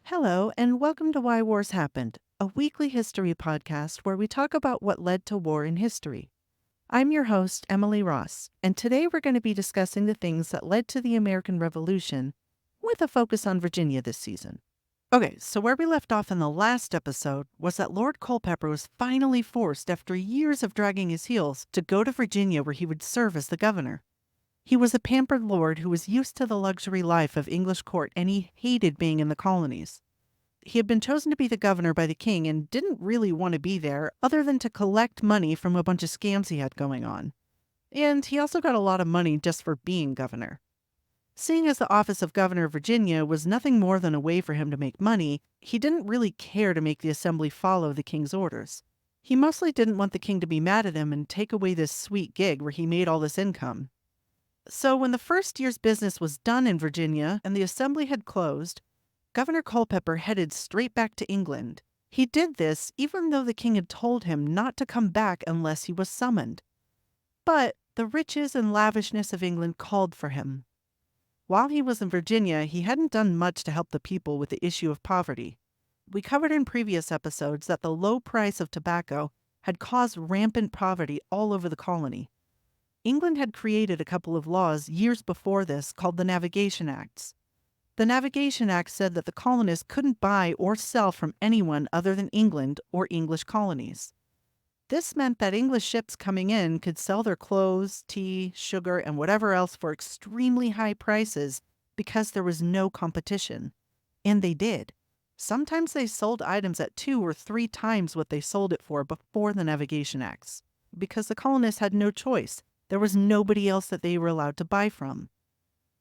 Hello, and welcome to Why Wars Happened, a weekly history podcast where we talk about what led to war in history. I'm your host, Emily Ross, and today we're going to be discussing the things that led to the American Revolution, with a focus on Virginia this season. Okay, so where we left off in the last episode was that Lord Culpeper was finally forced, after years of dragging his heels, to go to Virginia where he would serve as the governor. He was a pampered lord who was used to the luxury life of English court, and he hated being in the colonies. He had been chosen to be the governor by the king and didn't really want to be there other than to collect money from a bunch of scams he had going on. And he also got a lot of money just for being governor. Seeing as the office of governor of Virginia was nothing more than a way for him to make money, he didn't really care to make the assembly follow the king's orders. He mostly didn't want the king to be mad at him and take away this sweet gig where he made all this income. So when the first year's business was done in Virginia and the assembly had closed, Governor Culpeper headed straight back to England. He did this even though the king had told him not to come back unless he was summoned. But the riches and lavishness of England called for him. While he was in Virginia, he hadn't done much to help the people with the issue of poverty. We covered in previous episodes that the low price of tobacco had caused rampant poverty all over the colony. England had created a couple of laws years before this called the Navigation Acts. The Navigation Act said that the colonists couldn't buy or sell from anyone other than England or English colonies. This meant that English ships coming in could sell their clothes, tea, sugar, and whatever else for extremely high prices because there was no competition. And they did. Sometimes they sold items at 2 or 3 times what they sold it for before the Navigation Acts, because the colonists had no choice. There was nobody else that they were allowed to buy from.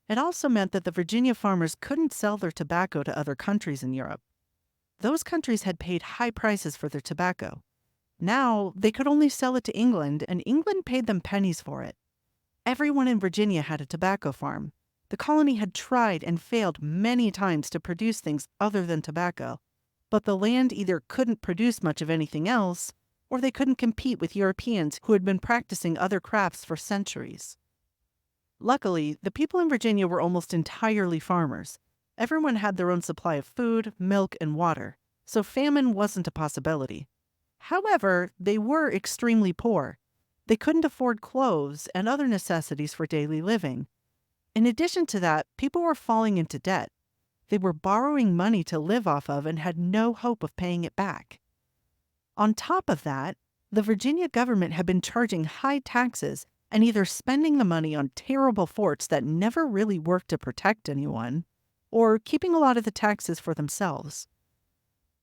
It also meant that the Virginia farmers couldn't sell their tobacco to other countries in Europe. Those countries had paid high prices for their tobacco. Now, they could only sell it to England, and England paid them pennies for it. Everyone in Virginia had a tobacco farm. The colony had tried and failed many times to produce things other than tobacco, but the land either couldn't produce much of anything else, or they couldn't compete with Europeans who had been practicing other crafts for centuries. Luckily, the people in Virginia were almost entirely farmers. Everyone had their own supply of food, milk, and water, so famine wasn't a possibility. However, they were extremely poor. They couldn't afford clothes and other necessities for daily living. In addition to that, people were falling into debt. They were borrowing money to live off of and had no hope of paying it back. On top of that, the Virginia government had been charging high taxes and either spending the money on terrible forts that never really worked to protect anyone, or keeping a lot of the taxes for themselves.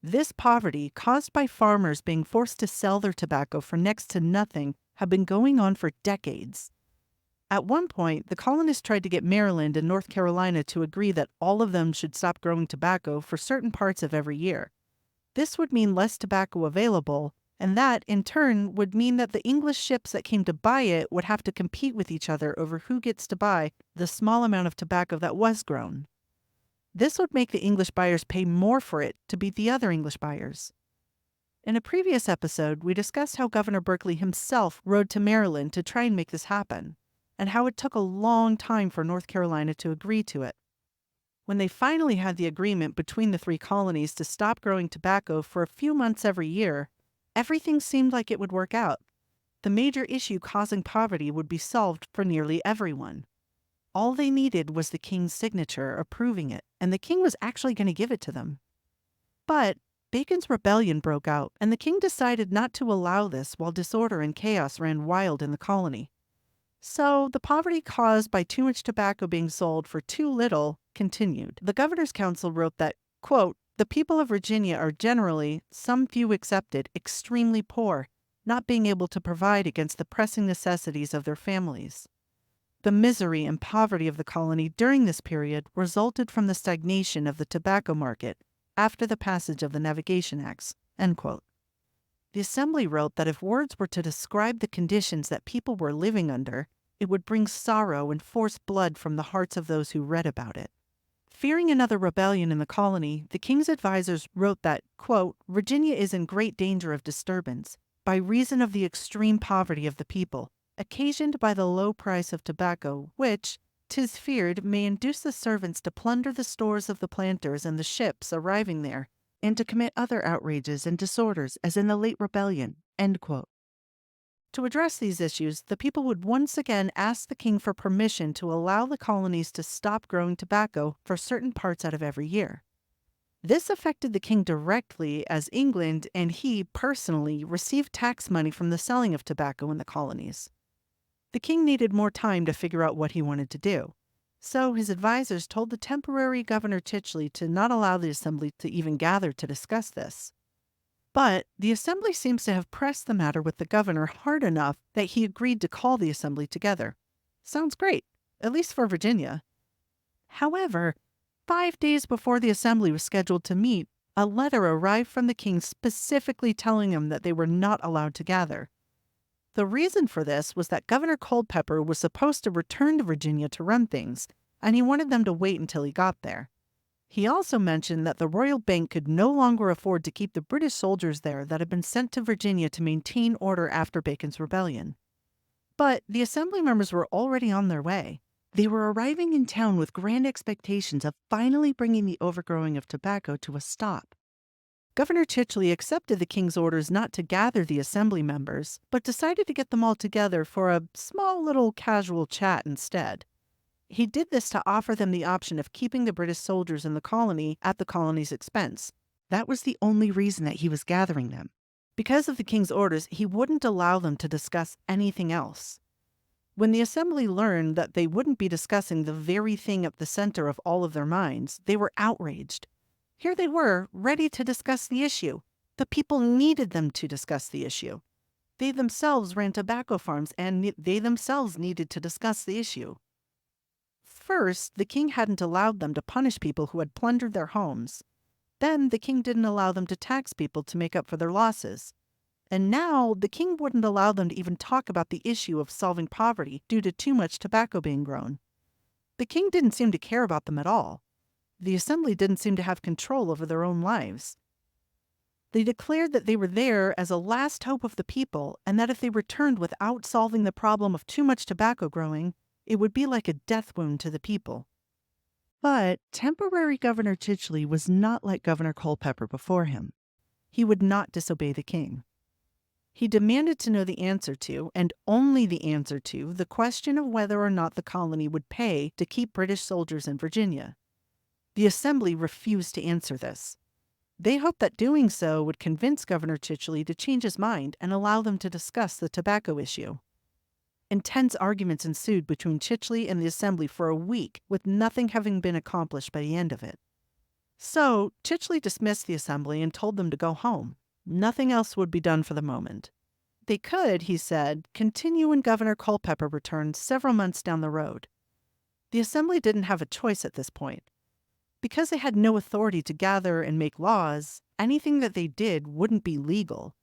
This poverty, caused by farmers being forced to sell their tobacco for next to nothing, had been going on for decades. At one point, the colonists tried to get Maryland and North Carolina to agree that all of them should stop growing tobacco for certain parts of every year. This would mean less tobacco available, and that, in turn, would mean that the English ships that came to buy it would have to compete with each other over who gets to buy the small amount of tobacco that was grown. This would make the English buyers pay more for it to beat the other English buyers. In a previous episode, we discussed how Governor Berkeley himself rode to Maryland to try and make this happen, and how it took a long time for North Carolina to agree to it. When they finally had the agreement between the 3 colonies to stop growing tobacco for a few months every year, everything seemed like it would work out. The major issue causing poverty would be solved for nearly everyone. All they needed was the king's signature approving it, and the king was actually going to give it to them. But Bacon's rebellion broke out, and the king decided not to allow this while disorder and chaos ran wild in the colony. So the poverty caused by too much tobacco being sold for too little continued. The governor's council wrote that, quote, "The people of Virginia are generally, some few excepted, extremely poor, not being able to provide against the pressing necessities of their families." The misery and poverty of the colony during this period resulted from the stagnation of the tobacco market after the passage of the Navigation Acts, end quote. The assembly wrote that if words were to describe the conditions that people were living under, it would bring sorrow and force blood from the hearts of those who read about it. Fearing another rebellion in the colony, the king's advisors wrote that, quote, "Virginia is in great danger of disturbance by reason of the extreme poverty of the people, occasioned by the low price of tobacco, which, 'tis feared, may induce the servants to plunder the stores of the planters and the ships arriving there, and to commit other outrages and disorders, as in the late rebellion." End quote. To address these issues, the people would once again ask the king for permission to allow the colonies to stop growing tobacco for certain parts out of every year. This affected the king directly, as England and he personally received tax money from the selling of tobacco in the colonies. The king needed more time to figure out what he wanted to do. So his advisors told the temporary Governor Chichley to not allow the assembly to even gather to discuss this. But the assembly seems to have pressed the matter with the governor hard enough that he agreed to call the assembly together. Sounds great, at least for Virginia. However, 5 days before the assembly was scheduled to meet, a letter arrived from the king specifically telling him that they were not allowed to gather. The reason for this was that Governor Culpeper was supposed to return to Virginia to run things, and he wanted them to wait until he got there. He also mentioned that the royal bank could no longer afford to keep the British soldiers there that had been sent to Virginia to maintain order after Bacon's rebellion. But the assembly members were already on their way. They were arriving in town with grand expectations of finally bringing the overgrowing of tobacco to a stop. Governor Chichley accepted the king's orders not to gather the assembly members, but decided to get them all together for a small little casual chat instead. He did this to offer them the option of keeping the British soldiers in the colony at the colony's expense. That was the only reason that he was gathering them. Because of the king's orders, he wouldn't allow them to discuss anything else. When the assembly learned that they wouldn't be discussing the very thing at the center of all of their minds, they were outraged. Here they were, ready to discuss the issue. The people needed them to discuss the issue. They themselves ran tobacco farms, and they themselves needed to discuss the issue. First, the king hadn't allowed them to punish people who had plundered their homes. Then, the king didn't allow them to tax people to make up for their losses. And now, the king wouldn't allow them to even talk about the issue of solving poverty due to too much tobacco being grown. The king didn't seem to care about them at all. The assembly didn't seem to have control over their own lives. They declared that they were there as a last hope of the people, and that if they returned without solving the problem of too much tobacco growing, it would be like a death wound to the people. But temporary Governor Chichley was not like Governor Culpeper before him. He would not disobey the king. He demanded to know the answer to, and only the answer to, the question of whether or not the colony would pay to keep British soldiers in Virginia. The assembly refused to answer this. They hoped that doing so would convince Governor Chichley to change his mind and allow them to discuss the tobacco issue. Intense arguments ensued between Chichley and the assembly for a week, with nothing having been accomplished by the end of it. So, Chichley dismissed the assembly and told them to go home. Nothing else would be done for the moment. They could, he said, continue when Governor Culpeper returned several months down the road. The assembly didn't have a choice at this point. Because they had no authority to gather and make laws, anything that they did wouldn't be legal.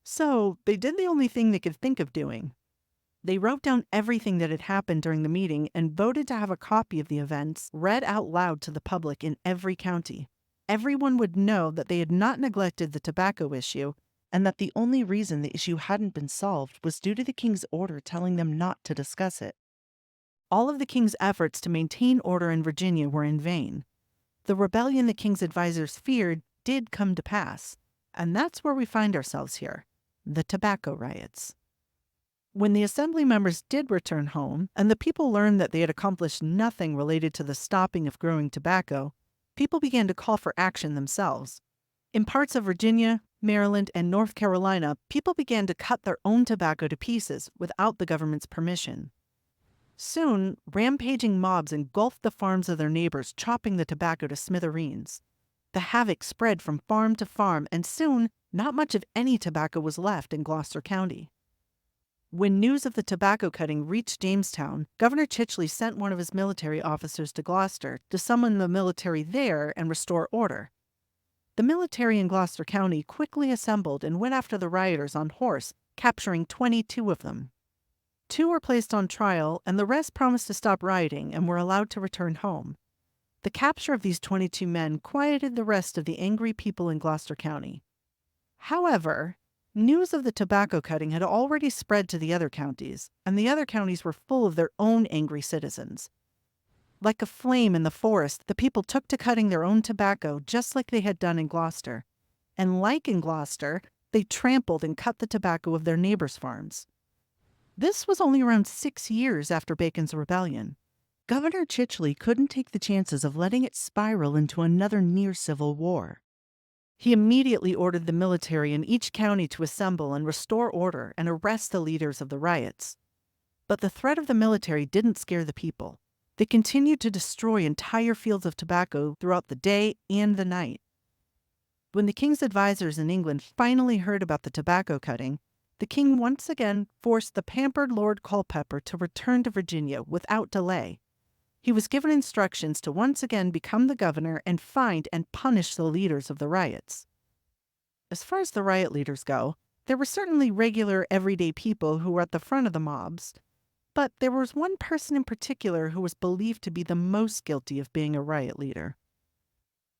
So, they did the only thing they could think of doing. They wrote down everything that had happened during the meeting and voted to have a copy of the events read out loud to the public in every county. Everyone would know that they had not neglected the tobacco issue, and that the only reason the issue hadn't been solved was due to the king's order telling them not to discuss it. All of the king's efforts to maintain order in Virginia were in vain. The rebellion the king's advisors feared did come to pass, and that's where we find ourselves here, the tobacco riots. When the assembly members did return home, and the people learned that they had accomplished nothing related to the stopping of growing tobacco, people began to call for action themselves. In parts of Virginia, Maryland, and North Carolina, people began to cut their own tobacco to pieces without the government's permission. Soon, rampaging mobs engulfed the farms of their neighbors, chopping the tobacco to smithereens. The havoc spread from farm to farm, and soon, not much of any tobacco was left in Gloucester County. When news of the tobacco cutting reached Jamestown, Governor Chichley sent one of his military officers to Gloucester to summon the military there and restore order. The military in Gloucester County quickly assembled and went after the rioters on horse, capturing 22 of them. 2 were placed on trial, and the rest promised to stop rioting and were allowed to return home. The capture of these 22 men quieted the rest of the angry people in Gloucester County. However, news of the tobacco cutting had already spread to the other counties, and the other counties were full of their own angry citizens. Like a flame in the forest, the people took to cutting their own tobacco just like they had done in Gloucester. And like in Gloucester, they trampled and cut the tobacco of their neighbors' farms. This was only around 6 years after Bacon's rebellion. Governor Chicheley couldn't take the chances of letting it spiral into another near-civil war. He immediately ordered the military in each county to assemble and restore order and arrest the leaders of the riots. But the threat of the military didn't scare the people. They continued to destroy entire fields of tobacco throughout the day and the night. When the king's advisors in England finally heard about the tobacco cutting, the king once again forced the pampered Lord Culpeper to return to Virginia without delay. He was given instructions to once again become the governor and find and punish the leaders of the riots. As far as the riot leaders go, there were certainly regular, everyday people who were at the front of the mobs, but there was one person in particular who was believed to be the most guilty of being a riot leader.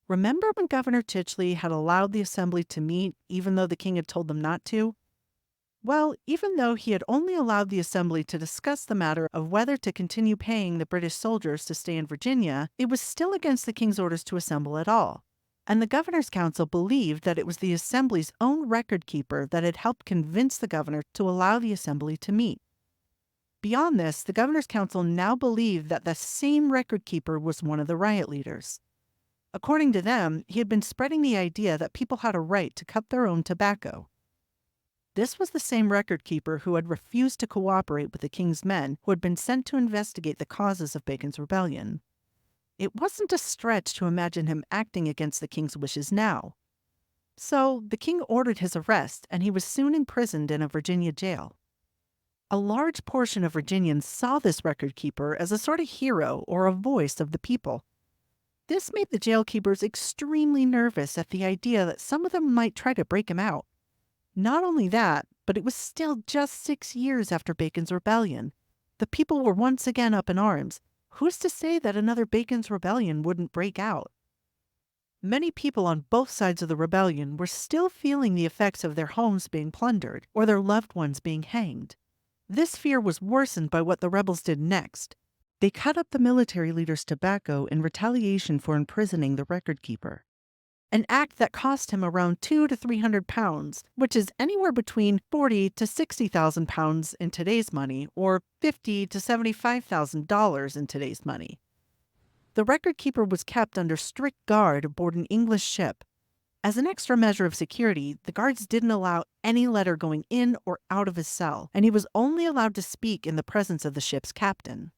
Remember when Governor Chicheley had allowed the assembly to meet even though the king had told them not to? Well, even though he had only allowed the assembly to discuss the matter of whether to continue paying the British soldiers to stay in Virginia, it was still against the king's orders to assemble at all. And the governor's council believed that it was the assembly's own record keeper that had helped convince the governor to allow the assembly to meet. Beyond this, the governor's council now believed that the same record keeper was one of the riot leaders. According to them, he had been spreading the idea that people had a right to cut their own tobacco. This was the same record keeper who had refused to cooperate with the king's men who had been sent to investigate the causes of Bacon's rebellion. It wasn't a stretch to imagine him acting against the king's wishes now. So the king ordered his arrest, and he was soon imprisoned in a Virginia jail. A large portion of Virginians saw this record keeper as a sort of hero or a voice of the people. This made the jail keepers extremely nervous at the idea that some of them might try to break him out. Not only that, but it was still just 6 years after Bacon's rebellion. The people were once again up in arms. Who's to say that another Bacon's rebellion wouldn't break out? Many people on both sides of the rebellion were still feeling the effects of their homes being plundered or their loved ones being hanged. This fear was worsened by what the rebels did next. They cut up the military leader's tobacco in retaliation for imprisoning the record keeper. An act that cost him around 200 to 300 pounds, which is anywhere between 40 to 60,000 pounds in today's money, or $50 to $75,000 in today's money. The record keeper was kept under strict guard aboard an English ship. As an extra measure of security, the guards didn't allow any letter going in or out of his cell, and he was only allowed to speak in the presence of the ship's captain.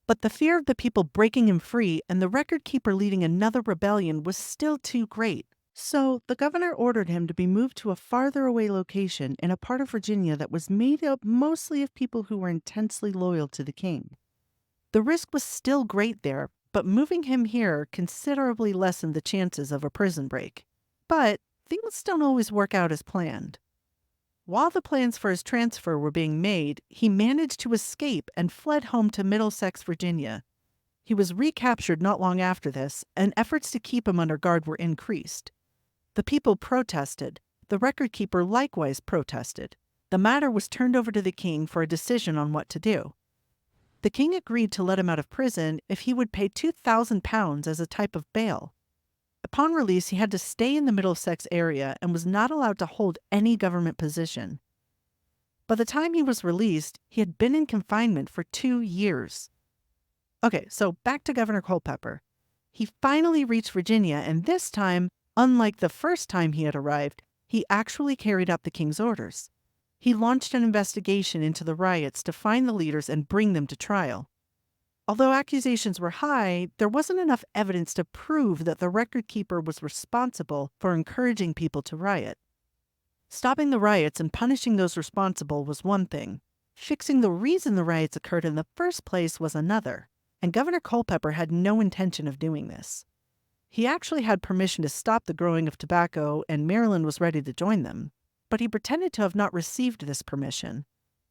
But the fear of the people breaking him free and the record keeper leading another rebellion was still too great. So the governor ordered him to be moved to a farther away location in a part of Virginia that was made up mostly of people who were intensely loyal to the king. The risk was still great there, but moving him here considerably lessened the chances of a prison break. But things don't always work out as planned. While the plans for his transfer were being made, he managed to escape and fled home to Middlesex, Virginia. He was recaptured not long after this, and efforts to keep him under guard were increased. The people protested. The record keeper likewise protested. The matter was turned over to the king for a decision on what to do. The king agreed to let him out of prison if he would pay 2,000 pounds as a type of bail. Upon release, he had to stay in the Middlesex area and was not allowed to hold any government position. By the time he was released, he had been in confinement for 2 years. Okay, so back to Governor Culpeper. He finally reached Virginia, and this time, unlike the first time he had arrived, he actually carried out the king's orders. He launched an investigation into the riots to find the leaders and bring them to trial. Although accusations were high, there wasn't enough evidence to prove that the record keeper was responsible for encouraging people to riot. Stopping the riots and punishing those responsible was one thing. Fixing the reason the riots occurred in the first place was another, and Governor Culpeper had no intention of doing this. He actually had permission to stop the growing of tobacco, and Maryland was ready to join them, but he pretended to have not received this permission.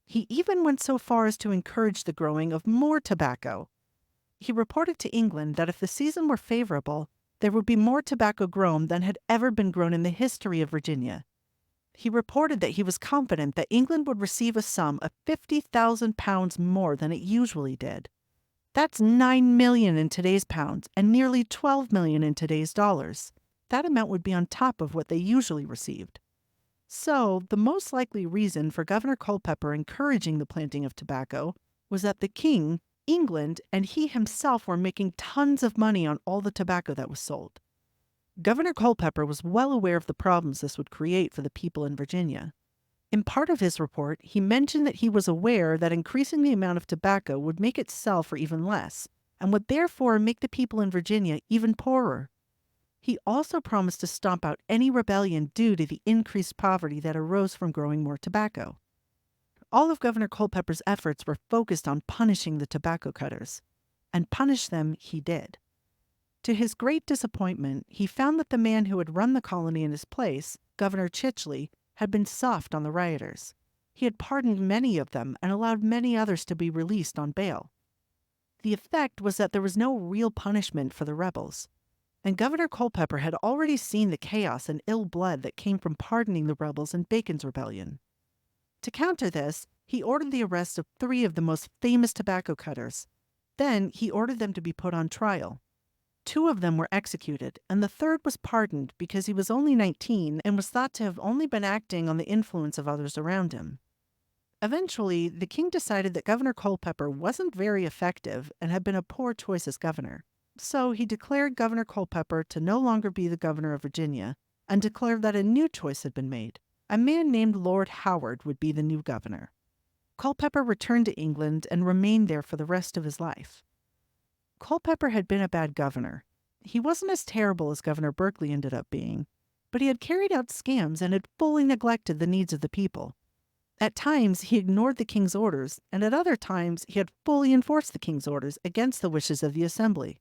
He even went so far as to encourage the growing of more tobacco. He reported to England that if the season were favorable, there would be more tobacco grown than had ever been grown in the history of Virginia. He reported that he was confident that England would receive a sum of 50,000 pounds more than it usually did. That's 9 million in today's pounds and nearly 12 million in today's dollars. That amount would be on top of what they usually received. So, the most likely reason for Governor Culpeper encouraging the planting of tobacco was that the king, England, and he himself were making tons of money on all the tobacco that was sold. Governor Culpeper was well aware of the problems this would create for the people in Virginia. In part of his report, he mentioned that he was aware that increasing the amount of tobacco would make it sell for even less, and would therefore make the people in Virginia even poorer. He also promised to stomp out any rebellion due to the increased poverty that arose from growing more tobacco. All of Governor Culpeper's efforts were focused on punishing the tobacco cutters, and punish them he did. To his great disappointment, he found that the man who had run the colony in his place, Governor Chichley, had been soft on the rioters. He had pardoned many of them and allowed many others to be released on bail. The effect was that there was no real punishment for the rebels. And Governor Culpeper had already seen the chaos and ill blood that came from pardoning the rebels in Bacon's Rebellion. To counter this, he ordered the arrest of 3 of the most famous tobacco cutters. Then he ordered them to be put on trial. 2 of them were executed, and the third was pardoned because he was only 19 and was thought to have only been acting on the influence of others around him. Eventually, the king decided that Governor Culpeper wasn't very effective and had been a poor choice as governor. So he declared Governor Culpeper to no longer be the governor of Virginia and declared that a new choice had been made. A man named Lord Howard would be the new governor. Culpeper returned to England and remained there for the rest of his life. Culpeper had been a bad governor. He wasn't as terrible as Governor Berkeley ended up being, but he had carried out scams and had fully neglected the needs of the people. At times, he ignored the king's orders, and at other times, he had fully enforced the king's orders against the wishes of the assembly.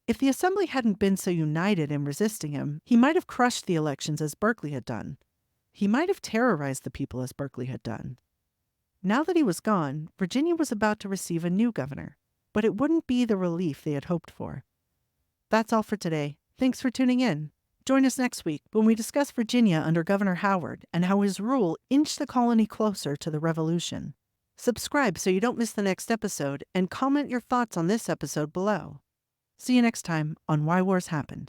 If the assembly hadn't been so united in resisting him, he might have crushed the elections as Berkeley had done. He might have terrorized the people as Berkeley had done. Now that he was gone, Virginia was about to receive a new governor, but it wouldn't be the relief they had hoped for. That's all for today. Thanks for tuning in. Join us next week when we discuss Virginia under Governor Howard and how his rule inched the colony closer to the Revolution. Subscribe so you don't miss the next episode, and comment your thoughts on this episode below. See you next time on Why Wars Happened.